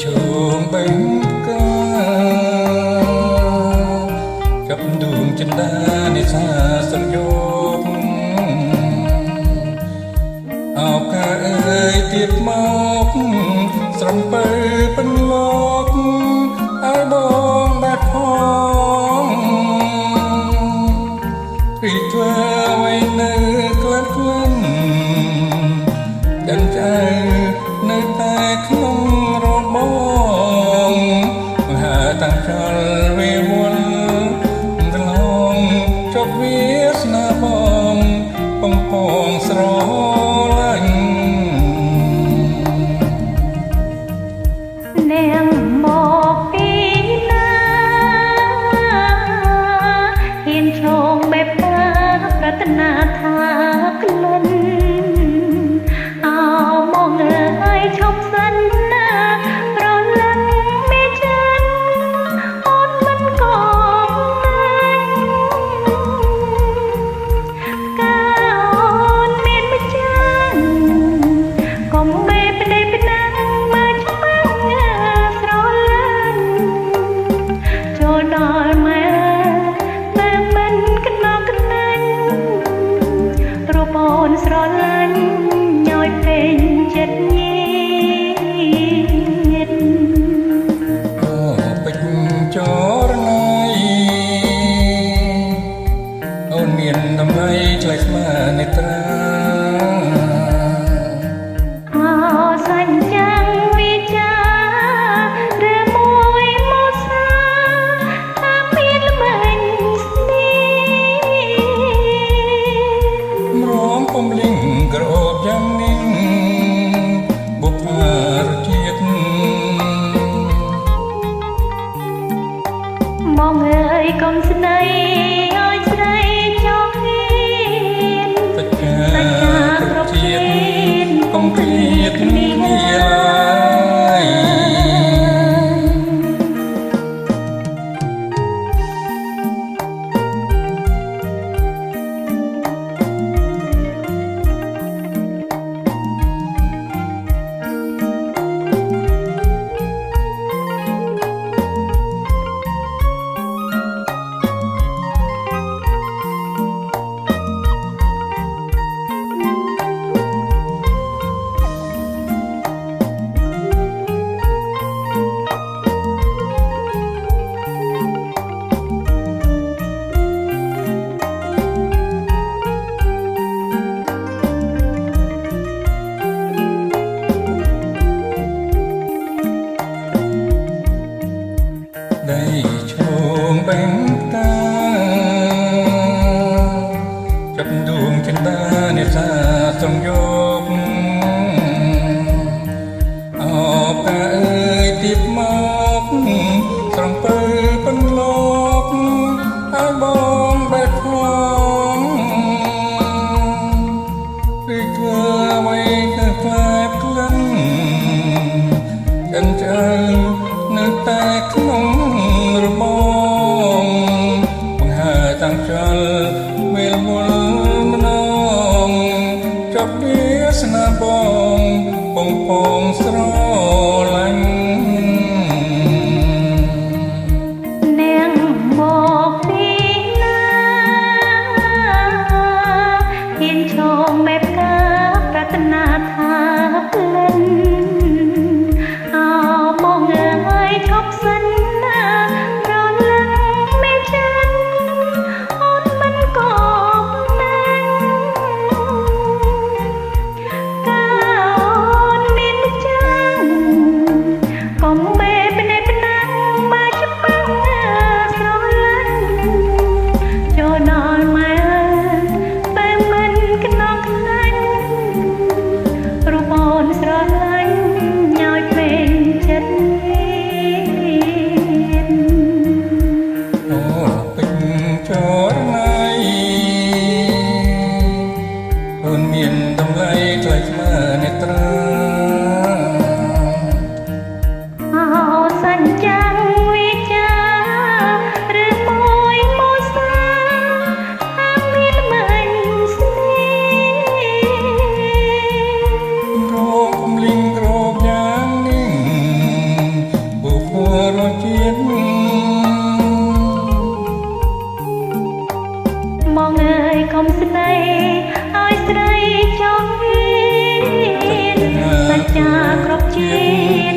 ជើងបេងកាចាប់ដួងចិន្តានិសាសំយោគអោកាអើយទៀតមកស្រំពើពេញលោកឲ្យបងបែបផងរីធ្វើអ្វីនៅក្លែងក្លែងដឹងចៅនៅតែក្នុងរបងហាតាំងចលវាវល់ត្រឡងចប់វាស្នាបងបំពងស្រឡាញ់នាងមកពីណាហ៊ានឈោងបែបតាប្រាថ្នាថាក្លិនអោមកអើយឈប់សិនណាប្រលឹងមេចិនអូនមិនក៏មិនកាអូនមានម្ចាស់កុំបែបប្តីប្តាំងមកច្បាស់ស្រឡាញ់ចូលដល់ម៉ែតែមិនកណោកណាញ់រូបអូនស្រឡាញ់ញយពេញចិត្តញៀតអូពេជ្រចរណៃអូនមានតម្លៃថ្លៃស្មើនេត្រាអោសញ្ចាំងវិចាឬមួយមកសាតាមមានល្មិញស្នេហ៍រំពំលិងក្រអូបយ៉ាងនេះបុព្វារជាតិមកអើយកុំស្ដីឲ្យស្រីចង់ហ៊ានសច្ចាគ្រប់ជាតិកុំព្រៀតគ្នាឡើយដីឈោងបេងកាចាប់ដួងចិន្តានិសាសំយោគអោកាអើយទៀតមកស្រំពើពេញលោកឲ្យបងបែកផងរីធ្វើអ្វីទៅខ្លែបក្លិនចិនចៅនៅតែក្នុងរបងបង្ហើតាំងចលមេលមលម្នងចប់វាស្នាបងបំពងស្រឡាញ់នាងមកពីណាហ៊ានឈោងបែបកាប្រាថ្នាថាក្លិនអោមក មស្នេហ៍ឲ្យស្រីចង់ហ៊ានសច្ចាគ្រប់ជាតិ